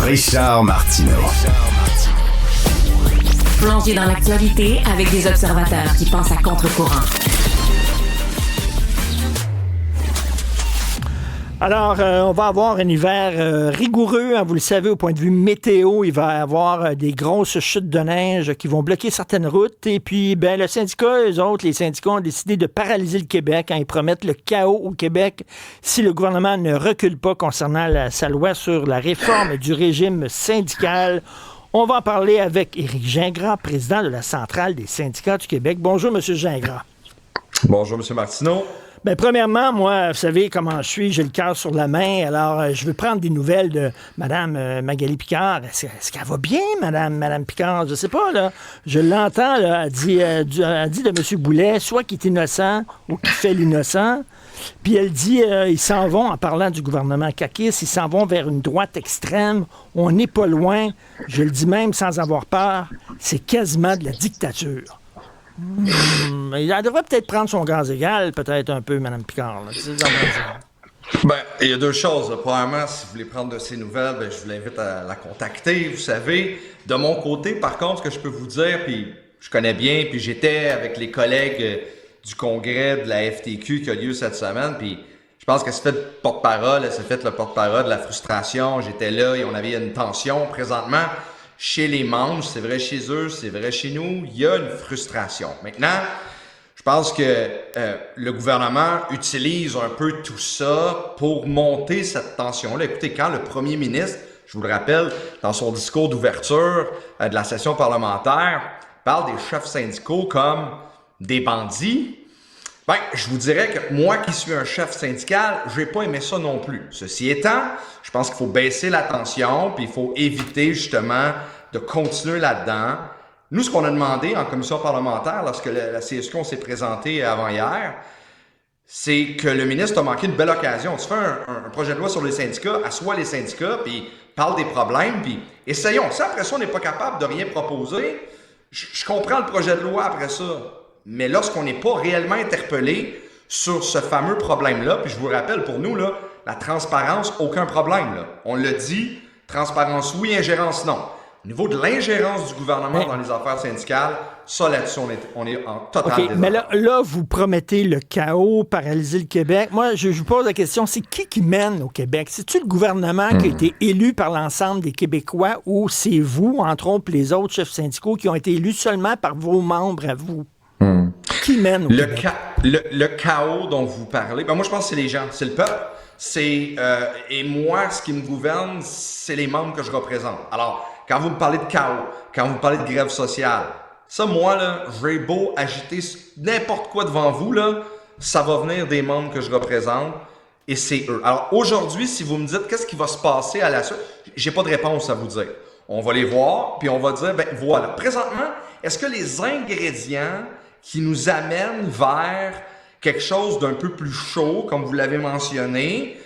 Richard Martineau. Plongé dans l'actualité avec des observateurs qui pensent à contre-courant. Alors, on va avoir un hiver rigoureux, hein, vous le savez, au point de vue météo. Il va y avoir des grosses chutes de neige qui vont bloquer certaines routes. Et puis, le syndicat, les syndicats ont décidé de paralyser le Québec. Hein, ils promettent le chaos au Québec si le gouvernement ne recule pas concernant sa loi sur la réforme du régime syndical. On va en parler avec Éric Gingras, président de la Centrale des syndicats du Québec. Bonjour, M. Gingras. Bonjour, M. Martineau. Premièrement, moi, vous savez comment je suis, j'ai le cœur sur la main, alors je veux prendre des nouvelles de Mme Magali Picard. Est-ce qu'elle va bien, Mme Picard? Je sais pas, là. Je l'entends, là, elle dit de M. Boulet, soit qu'il est innocent ou qu'il fait l'innocent. Puis elle dit, ils s'en vont, en parlant du gouvernement caquiste, ils s'en vont vers une droite extrême. On n'est pas loin, je le dis même sans avoir peur, c'est quasiment de la dictature. Elle devrait peut-être prendre son gaz égal, peut-être un peu, Mme Picard. Il y a deux choses. Premièrement, si vous voulez prendre de ces nouvelles, je vous invite à la contacter, vous savez. De mon côté, par contre, ce que je peux vous dire, puis je connais bien, puis j'étais avec les collègues du congrès de la FTQ qui a lieu cette semaine, puis je pense qu'elle s'est fait le porte-parole de la frustration. J'étais là et on avait une tension présentement. Chez les membres, c'est vrai chez eux, c'est vrai chez nous, il y a une frustration. Maintenant, je pense que le gouvernement utilise un peu tout ça pour monter cette tension-là. Écoutez, quand le premier ministre, je vous le rappelle, dans son discours d'ouverture de la session parlementaire, parle des chefs syndicaux comme des bandits, je vous dirais que moi qui suis un chef syndical, je n'ai pas aimé ça non plus. Ceci étant, je pense qu'il faut baisser la tension, puis il faut éviter justement de continuer là-dedans. Nous, ce qu'on a demandé en commission parlementaire, lorsque la CSQ s'est présentée avant-hier, c'est que le ministre a manqué une belle occasion. Tu fais un projet de loi sur les syndicats, assois les syndicats, puis parle des problèmes, puis essayons. Si après ça, on n'est pas capable de rien proposer, je comprends le projet de loi après ça. Mais lorsqu'on n'est pas réellement interpellé sur ce fameux problème-là, puis je vous rappelle, pour nous, là, la transparence, aucun problème. Là. On l'a dit, transparence oui, ingérence non. Au niveau de l'ingérence du gouvernement dans les affaires syndicales, ça là-dessus, on est en total désaccord. Mais là, vous promettez le chaos, paralyser le Québec. Moi, je vous pose la question, c'est qui mène au Québec? C'est-tu le gouvernement qui a été élu par l'ensemble des Québécois ou c'est vous, entre autres, les autres chefs syndicaux qui ont été élus seulement par vos membres à vous? Qui mène au Québec? Le chaos dont vous parlez, moi je pense que c'est les gens, c'est le peuple. Et moi, ce qui me gouverne, c'est les membres que je représente. Alors, quand vous me parlez de chaos, quand vous me parlez de grève sociale, ça, moi, là, j'ai beau agiter n'importe quoi devant vous, là, ça va venir des membres que je représente et c'est eux. Alors, aujourd'hui, si vous me dites qu'est-ce qui va se passer à la suite, j'ai pas de réponse à vous dire. On va les voir, puis on va dire, voilà. Présentement, est-ce que les ingrédients qui nous amènent vers quelque chose d'un peu plus chaud, comme vous l'avez mentionné,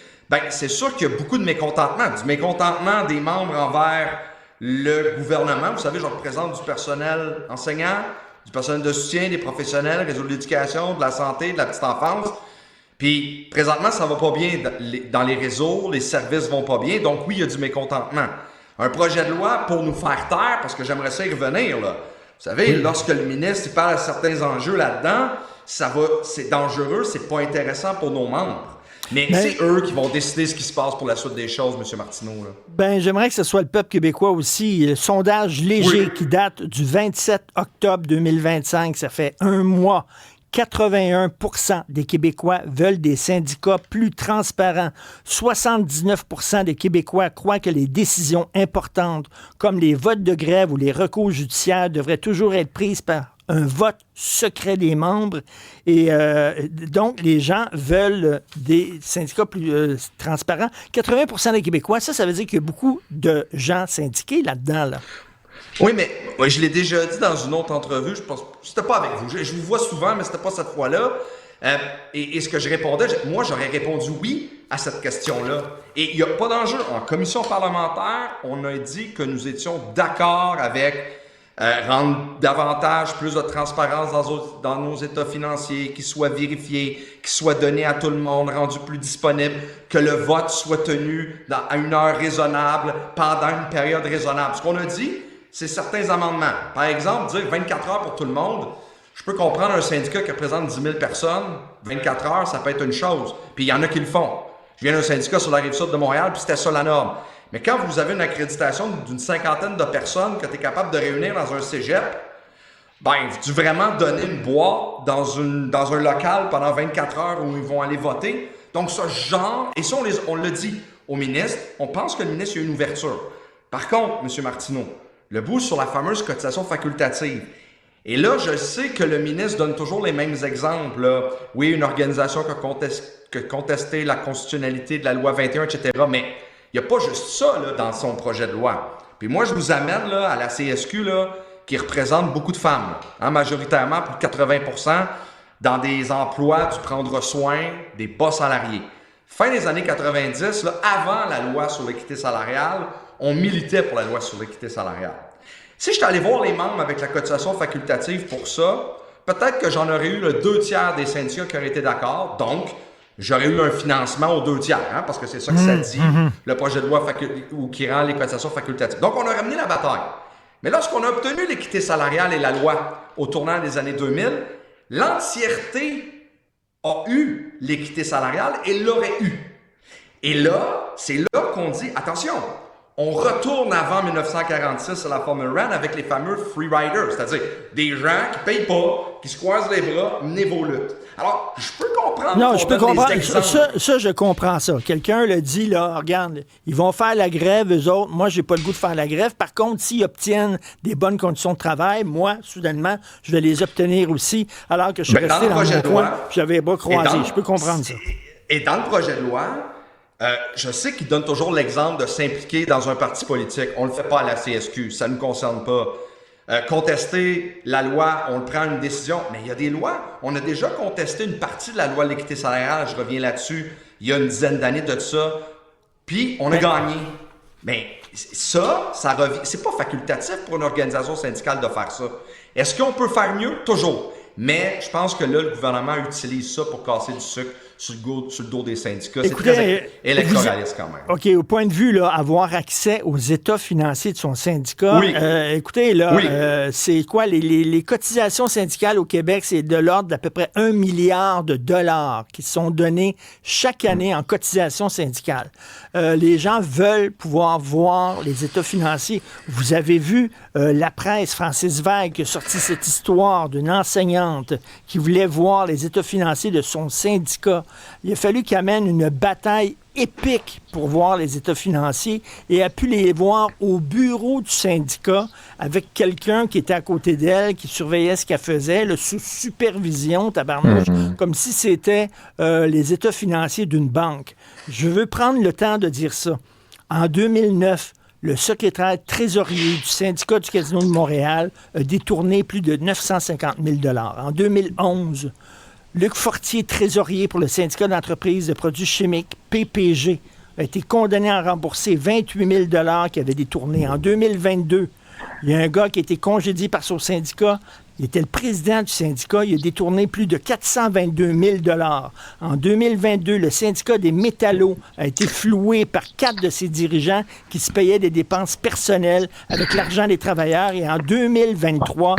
c'est sûr qu'il y a beaucoup de mécontentement. Du mécontentement des membres envers le gouvernement. Vous savez, je représente du personnel enseignant, du personnel de soutien, des professionnels, réseau de l'éducation, de la santé, de la petite enfance. Puis, présentement, ça va pas bien dans les réseaux, les services vont pas bien. Donc, oui, il y a du mécontentement. Un projet de loi pour nous faire taire, parce que j'aimerais ça y revenir, là. Vous savez, lorsque le ministre il parle à certains enjeux là-dedans, c'est dangereux, c'est pas intéressant pour nos membres. Mais c'est eux qui vont décider ce qui se passe pour la suite des choses, M. Martineau. Là. J'aimerais que ce soit le peuple québécois aussi. Le sondage léger qui date du 27 octobre 2025, ça fait un mois. 81% des Québécois veulent des syndicats plus transparents. 79% des Québécois croient que les décisions importantes, comme les votes de grève ou les recours judiciaires, devraient toujours être prises par un vote secret des membres. Et donc, les gens veulent des syndicats plus transparents. 80% des Québécois, ça veut dire qu'il y a beaucoup de gens syndiqués là-dedans, là. Oui, mais je l'ai déjà dit dans une autre entrevue, je pense, c'était pas avec vous, je vous vois souvent, mais c'était pas cette fois-là. Et ce que je répondais, moi j'aurais répondu oui à cette question-là. Et il n'y a pas d'enjeu. En commission parlementaire, on a dit que nous étions d'accord avec rendre davantage, plus de transparence dans nos états financiers, qu'ils soient vérifiés, qu'ils soient donnés à tout le monde, rendus plus disponibles, que le vote soit tenu à une heure raisonnable, pendant une période raisonnable. Ce qu'on a dit, c'est certains amendements. Par exemple, dire 24 heures pour tout le monde, je peux comprendre un syndicat qui représente 10 000 personnes, 24 heures, ça peut être une chose. Puis il y en a qui le font. Je viens d'un syndicat sur la Rive-Sud de Montréal, puis c'était ça la norme. Mais quand vous avez une accréditation d'une cinquantaine de personnes que tu es capable de réunir dans un cégep, ben, tu vraiment donner une boîte dans un local pendant 24 heures où ils vont aller voter. Donc, ce genre, et ça, on l'a dit au ministre, on pense que le ministre a une ouverture. Par contre, M. Martineau, le bout sur la fameuse cotisation facultative. Et là, je sais que le ministre donne toujours les mêmes exemples. Là. Oui, une organisation qui a contesté la constitutionnalité de la loi 21, etc. Mais il n'y a pas juste ça là, dans son projet de loi. Puis moi, je vous amène là, à la CSQ là, qui représente beaucoup de femmes, hein, majoritairement plus de 80%, dans des emplois du prendre soin, des bas salariés. Fin des années 90, là, avant la loi sur l'équité salariale, on militait pour la loi sur l'équité salariale. Si je suis allé voir les membres avec la cotisation facultative pour ça, peut-être que j'en aurais eu le 2/3 des syndicats qui auraient été d'accord. Donc, j'aurais eu un financement aux 2/3, hein, parce que c'est ça que ça dit, le projet de loi ou qui rend les cotisations facultatives. Donc, on a ramené la bataille. Mais lorsqu'on a obtenu l'équité salariale et la loi au tournant des années 2000, l'entièreté a eu l'équité salariale et l'aurait eu. Et là, c'est là qu'on dit, attention, on retourne avant 1946 à la formule Rand avec les fameux free riders, c'est-à-dire des gens qui ne payent pas, qui se croisent les bras, menez vos luttes. Alors, je peux comprendre. Non, je peux comprendre. Ça, je comprends ça. Quelqu'un le dit, là, regarde, ils vont faire la grève, eux autres. Moi, j'ai pas le goût de faire la grève. Par contre, s'ils obtiennent des bonnes conditions de travail, moi, soudainement, je vais les obtenir aussi, alors que je suis resté dans mon coin, j'avais les bras croisés. Je peux comprendre ça. Et dans le projet de loi, je sais qu'ils donnent toujours l'exemple de s'impliquer dans un parti politique. On ne le fait pas à la CSQ, ça ne nous concerne pas. Contester la loi, on prend une décision, mais il y a des lois. On a déjà contesté une partie de la loi de l'équité salariale, je reviens là-dessus, il y a une dizaine d'années de ça, puis on a gagné. Mais ça revient. C'est pas facultatif pour une organisation syndicale de faire ça. Est-ce qu'on peut faire mieux? Toujours. Mais je pense que là, le gouvernement utilise ça pour casser du sucre sur le dos des syndicats. Écoutez, c'est très électoraliste quand même. OK, au point de vue, là, avoir accès aux états financiers de son syndicat, oui. Écoutez, là, oui. C'est quoi? Les cotisations syndicales au Québec, c'est de l'ordre d'à peu près 1 milliard de dollars qui sont donnés chaque année en cotisations syndicales. Les gens veulent pouvoir voir les états financiers. Vous avez vu la presse, Francis Veil, qui a sorti cette histoire d'une enseignante qui voulait voir les états financiers de son syndicat. Il a fallu qu'il amène une bataille épique pour voir les états financiers et a pu les voir au bureau du syndicat avec quelqu'un qui était à côté d'elle, qui surveillait ce qu'elle faisait, là, sous supervision, tabarnouche, comme si c'était les états financiers d'une banque. Je veux prendre le temps de dire ça. En 2009, le secrétaire trésorier du syndicat du Casino de Montréal a détourné plus de 950 000 $. En 2011, Luc Fortier, trésorier pour le syndicat d'entreprise de produits chimiques, PPG, a été condamné à rembourser 28 000 $ qu'il avait détourné. En 2022, il y a un gars qui a été congédié par son syndicat. Il était le président du syndicat. Il a détourné plus de 422 000 $. En 2022, le syndicat des métallos a été floué par 4 de ses dirigeants qui se payaient des dépenses personnelles avec l'argent des travailleurs. Et en 2023,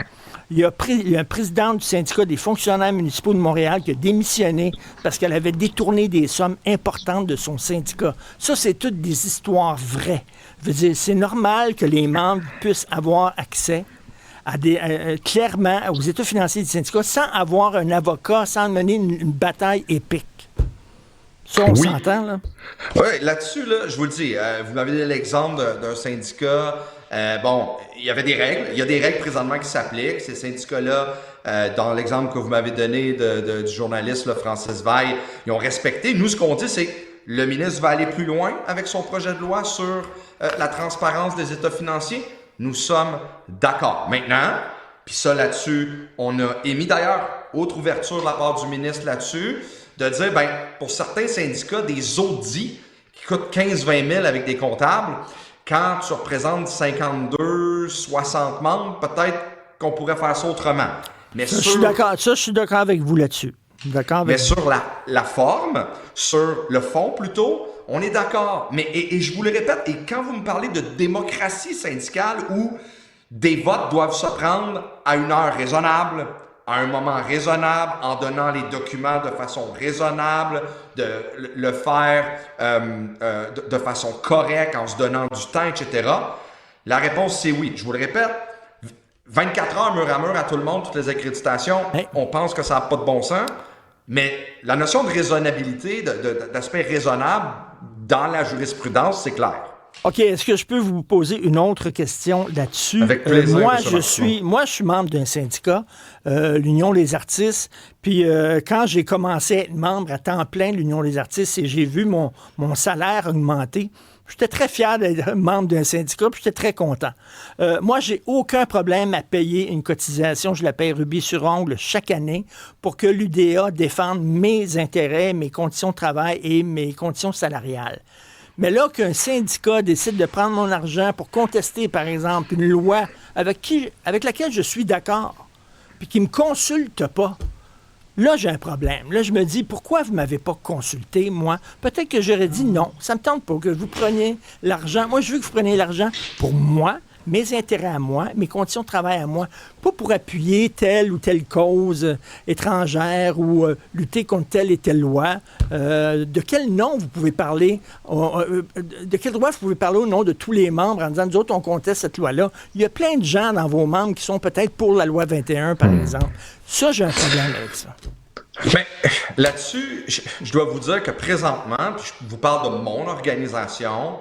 il y a un président du syndicat des fonctionnaires municipaux de Montréal qui a démissionné parce qu'elle avait détourné des sommes importantes de son syndicat. Ça, c'est toutes des histoires vraies. Je veux dire, c'est normal que les membres puissent avoir accès à clairement aux états financiers du syndicat sans avoir un avocat, sans mener une bataille épique. Ça, on s'entend, là? Oui, là-dessus, là, je vous le dis, vous m'avez donné l'exemple d'un syndicat. Il y avait des règles. Il y a des règles présentement qui s'appliquent. Ces syndicats-là, dans l'exemple que vous m'avez donné du journaliste là, Francis Veil, ils ont respecté. Nous, ce qu'on dit, c'est que le ministre va aller plus loin avec son projet de loi sur la transparence des états financiers. Nous sommes d'accord. Maintenant, puis ça là-dessus, on a émis d'ailleurs autre ouverture de la part du ministre là-dessus, de dire, pour certains syndicats, des audits qui coûtent 15-20 000 avec des comptables, Quand tu représentes 52, 60 membres, peut-être qu'on pourrait faire ça autrement. Mais je suis d'accord avec vous là-dessus. Mais sur la forme, sur le fond plutôt, on est d'accord. Mais et je vous le répète, et quand vous me parlez de démocratie syndicale où des votes doivent se prendre à une heure raisonnable, à un moment raisonnable, en donnant les documents de façon raisonnable, de le faire de façon correcte, en se donnant du temps, etc. La réponse, c'est oui. Je vous le répète, 24 heures mur à mur à tout le monde, toutes les accréditations, on pense que ça n'a pas de bon sens, mais la notion de raisonnabilité, d'aspect raisonnable dans la jurisprudence, c'est clair. OK, est-ce que je peux vous poser une autre question là-dessus? Avec plaisir. Moi, je suis membre d'un syndicat, l'Union des artistes, puis quand j'ai commencé à être membre à temps plein de l'Union des artistes et j'ai vu mon salaire augmenter, j'étais très fier d'être membre d'un syndicat, puis j'étais très content. Moi, j'ai aucun problème à payer une cotisation, je la paye rubis sur ongle chaque année pour que l'UDA défende mes intérêts, mes conditions de travail et mes conditions salariales. Mais là qu'un syndicat décide de prendre mon argent pour contester, par exemple, une loi avec laquelle je suis d'accord, puis qui ne me consulte pas, là, j'ai un problème. Là, je me dis, pourquoi vous ne m'avez pas consulté, moi? Peut-être que j'aurais dit non, ça ne me tente pas que vous preniez l'argent. Moi, je veux que vous preniez l'argent pour moi, mes intérêts à moi, mes conditions de travail à moi, pas pour appuyer telle ou telle cause étrangère ou lutter contre telle et telle loi. De quel nom vous pouvez parler? De quel droit vous pouvez parler au nom de tous les membres en disant, nous autres, on conteste cette loi-là? Il y a plein de gens dans vos membres qui sont peut-être pour la loi 21, par exemple. Ça, j'ai un problème avec ça. Mais là-dessus, je dois vous dire que présentement, puis je vous parle de mon organisation,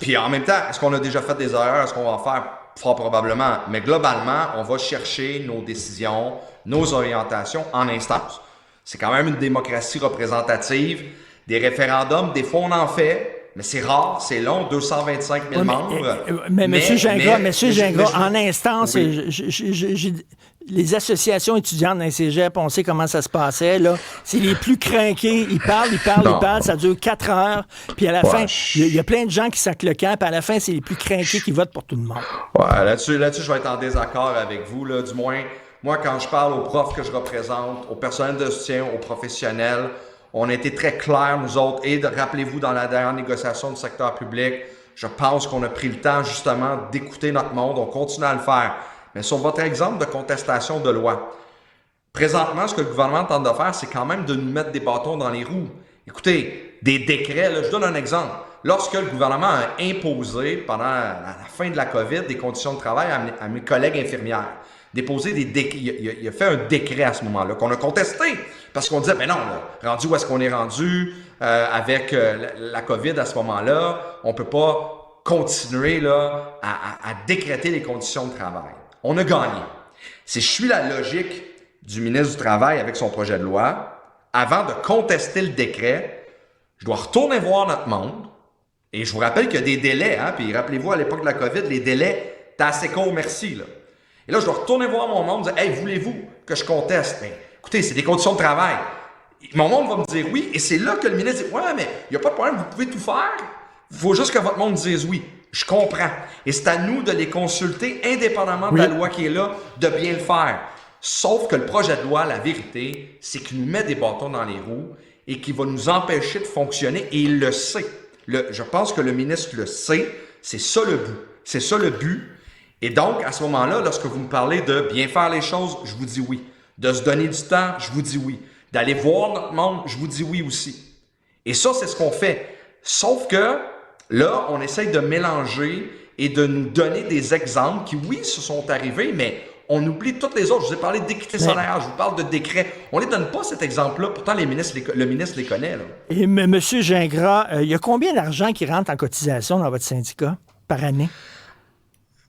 puis en même temps, est-ce qu'on a déjà fait des erreurs? Est-ce qu'on va en faire? Fort probablement. Mais globalement, on va chercher nos décisions, nos orientations en instance. C'est quand même une démocratie représentative. Des référendums, des fois on en fait, mais c'est rare, c'est long, 225 000 membres. Mais M. Gingras, en instance, oui. Les associations étudiantes dans les cégeps, on sait comment ça se passait, là. C'est les plus crinqués, ils parlent, ça dure 4 heures, puis à la fin, il y a plein de gens qui sacent le camp, puis à la fin, c'est les plus crinqués qui votent pour tout le monde. Ouais, là-dessus, je vais être en désaccord avec vous, là, du moins. Moi, quand je parle aux profs que je représente, au personnel de soutien, aux professionnels, on a été très clairs, nous autres, et rappelez-vous, dans la dernière négociation du secteur public, je pense qu'on a pris le temps, justement, d'écouter notre monde, on continue à le faire. Mais sur votre exemple de contestation de loi, présentement, ce que le gouvernement tente de faire, c'est quand même de nous mettre des bâtons dans les roues. Écoutez, des décrets, là, je donne un exemple. Lorsque le gouvernement a imposé, pendant la fin de la COVID, des conditions de travail à mes collègues infirmières, il a fait un décret à ce moment-là qu'on a contesté parce qu'on disait, ben non, là, rendu où est-ce qu'on est rendu avec la COVID à ce moment-là, on peut pas continuer là, à décréter les conditions de travail. On a gagné. Si je suis la logique du ministre du Travail avec son projet de loi, avant de contester le décret, je dois retourner voir notre monde. Et je vous rappelle qu'il y a des délais, hein, puis rappelez-vous, à l'époque de la COVID, les délais, t'es assez court, merci, là. Et là, je dois retourner voir mon monde et dire, hey, voulez-vous que je conteste? Ben, écoutez, c'est des conditions de travail. Mon monde va me dire oui, et c'est là que le ministre dit, ouais, mais il n'y a pas de problème, vous pouvez tout faire. Il faut juste que votre monde dise oui. Je comprends. Et c'est à nous de les consulter, indépendamment de la loi qui est là, de bien le faire. Sauf que le projet de loi, la vérité, c'est qu'il nous met des bâtons dans les roues et qu'il va nous empêcher de fonctionner, et il le sait. Je pense que le ministre le sait. C'est ça le but. C'est ça le but. Et donc, à ce moment-là, lorsque vous me parlez de bien faire les choses, je vous dis oui. De se donner du temps, je vous dis oui. D'aller voir notre monde, je vous dis oui aussi. Et ça, c'est ce qu'on fait. Sauf que là, on essaye de mélanger et de nous donner des exemples qui, oui, se sont arrivés, mais on oublie toutes les autres. Je vous ai parlé d'équité salariale, je vous parle de décret. On ne les donne pas cet exemple-là. Pourtant, le ministre les connaît. Là. Et M. Gingras, il y a combien d'argent qui rentre en cotisation dans votre syndicat par année?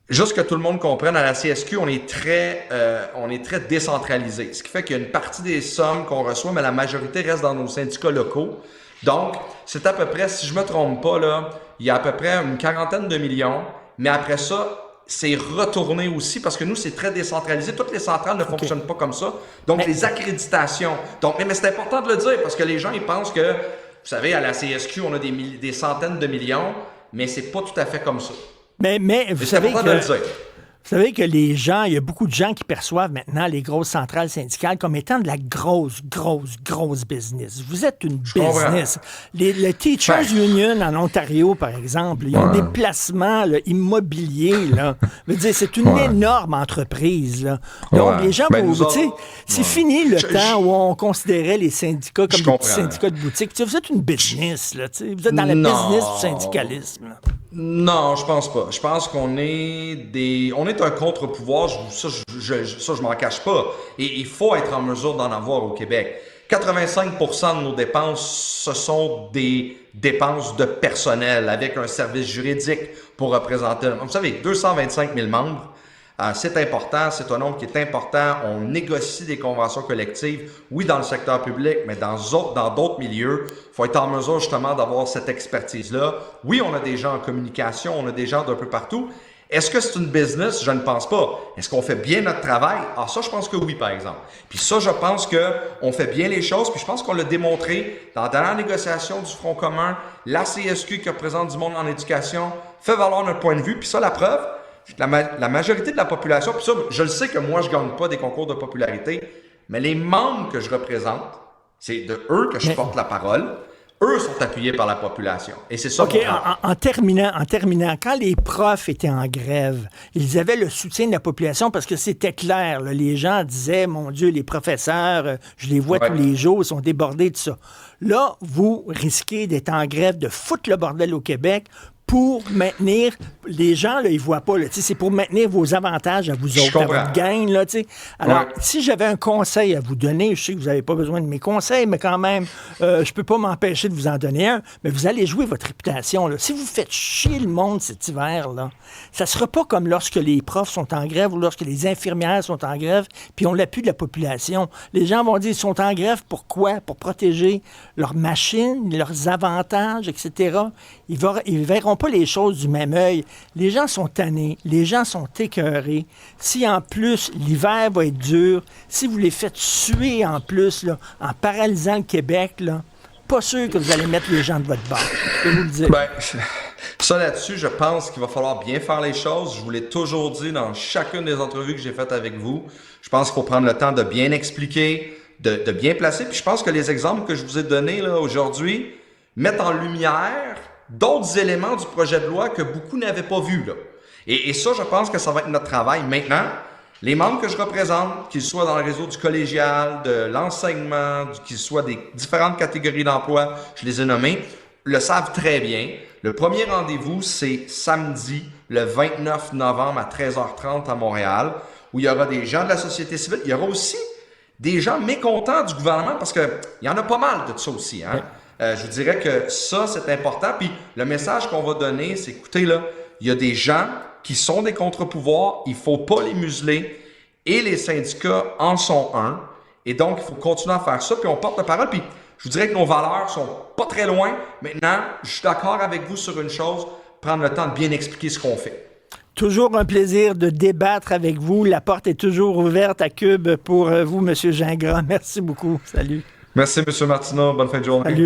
Juste que tout le monde comprenne, à la CSQ, on est très décentralisé. Ce qui fait qu'il y a une partie des sommes qu'on reçoit, mais la majorité reste dans nos syndicats locaux. Donc, c'est à peu près, si je me trompe pas, là, il y a à peu près une 40aine de millions. Mais après ça, c'est retourné aussi parce que nous, c'est très décentralisé. Toutes les centrales ne fonctionnent pas comme ça. Donc, les accréditations. Donc, mais c'est important de le dire parce que les gens, ils pensent que, vous savez, à la CSQ, on a des centaines de millions. mais c'est pas tout à fait comme ça. Mais vous C'est savez important de le dire. Vous savez que les gens, il y a beaucoup de gens qui perçoivent maintenant les grosses centrales syndicales comme étant de la grosse business. Vous êtes une business. Le Teachers Union en Ontario, par exemple, ils ont des placements là, immobiliers. Là. Je veux dire, c'est une énorme entreprise. Là. Donc, les gens, c'est fini le temps où on considérait les syndicats comme des petits syndicats de boutique. Vous êtes une business. Là, vous êtes dans la business du syndicalisme. Là. Non, je pense pas. Je pense qu'on est un contre-pouvoir. Ça, je m'en cache pas. Et il faut être en mesure d'en avoir au Québec. 85% de nos dépenses, ce sont des dépenses de personnel avec un service juridique pour représenter. Vous savez, 225 000 membres. C'est important, c'est un nombre qui est important. On négocie des conventions collectives, oui, dans le secteur public, mais dans d'autres milieux. Il faut être en mesure justement d'avoir cette expertise-là. Oui, on a des gens en communication, on a des gens d'un peu partout. Est-ce que c'est une business? Je ne pense pas. Est-ce qu'on fait bien notre travail? Ah, ça, je pense que oui, par exemple. Puis ça, je pense qu'on fait bien les choses, puis je pense qu'on l'a démontré dans la dernière négociation du Front commun, la CSQ qui représente du monde en éducation, fait valoir notre point de vue, puis ça, la preuve, la majorité de la population, puis ça, je le sais que moi, je ne gagne pas des concours de popularité, mais les membres que je représente, c'est de eux que je porte la parole. Eux sont appuyés par la population. Et c'est ça. OK, en terminant, quand les profs étaient en grève, ils avaient le soutien de la population parce que c'était clair. Là, les gens disaient, mon Dieu, les professeurs, je les vois tous les jours, ils sont débordés de ça. Là, vous risquez d'être en grève, de foutre le bordel au Québec pour maintenir, les gens, là, ils ne voient pas, là, c'est pour maintenir vos avantages à vous autres, à votre gang. Là, alors, si j'avais un conseil à vous donner, je sais que vous n'avez pas besoin de mes conseils, mais quand même, je ne peux pas m'empêcher de vous en donner un, mais vous allez jouer votre réputation. Là. Si vous faites chier le monde cet hiver, là, ça ne sera pas comme lorsque les profs sont en grève ou lorsque les infirmières sont en grève, puis on l'appui de la population. Les gens vont dire, ils sont en grève, pourquoi? Pour protéger leurs machines, leurs avantages, etc. Ils verront pas les choses du même œil. Les gens sont tannés, les gens sont écœurés. Si en plus l'hiver va être dur, si vous les faites suer en plus là, en paralysant le Québec, là, pas sûr que vous allez mettre les gens de votre bord. Je vais vous le dire. Ben, ça là-dessus, je pense qu'il va falloir bien faire les choses. Je vous l'ai toujours dit dans chacune des entrevues que j'ai faites avec vous. Je pense qu'il faut prendre le temps de bien expliquer, de bien placer. Puis je pense que les exemples que je vous ai donnés là, aujourd'hui mettent en lumière d'autres éléments du projet de loi que beaucoup n'avaient pas vus. Là. Et ça, je pense que ça va être notre travail. Maintenant, les membres que je représente, qu'ils soient dans le réseau du collégial, de l'enseignement, qu'ils soient des différentes catégories d'emploi, je les ai nommés, le savent très bien. Le premier rendez-vous, c'est samedi, le 29 novembre à 13h30 à Montréal, où il y aura des gens de la société civile. Il y aura aussi des gens mécontents du gouvernement, parce qu'il y en a pas mal de ça aussi, hein? Je vous dirais que ça, c'est important. Puis le message qu'on va donner, c'est, écoutez, là, il y a des gens qui sont des contre-pouvoirs, il ne faut pas les museler, et les syndicats en sont un. Et donc, il faut continuer à faire ça, puis on porte la parole. Puis je vous dirais que nos valeurs sont pas très loin. Maintenant, je suis d'accord avec vous sur une chose, prendre le temps de bien expliquer ce qu'on fait. Toujours un plaisir de débattre avec vous. La porte est toujours ouverte à Cube pour vous, M. Gingras. Merci beaucoup. Salut. Merci, M. Martineau. Bonne fin de journée. Salut.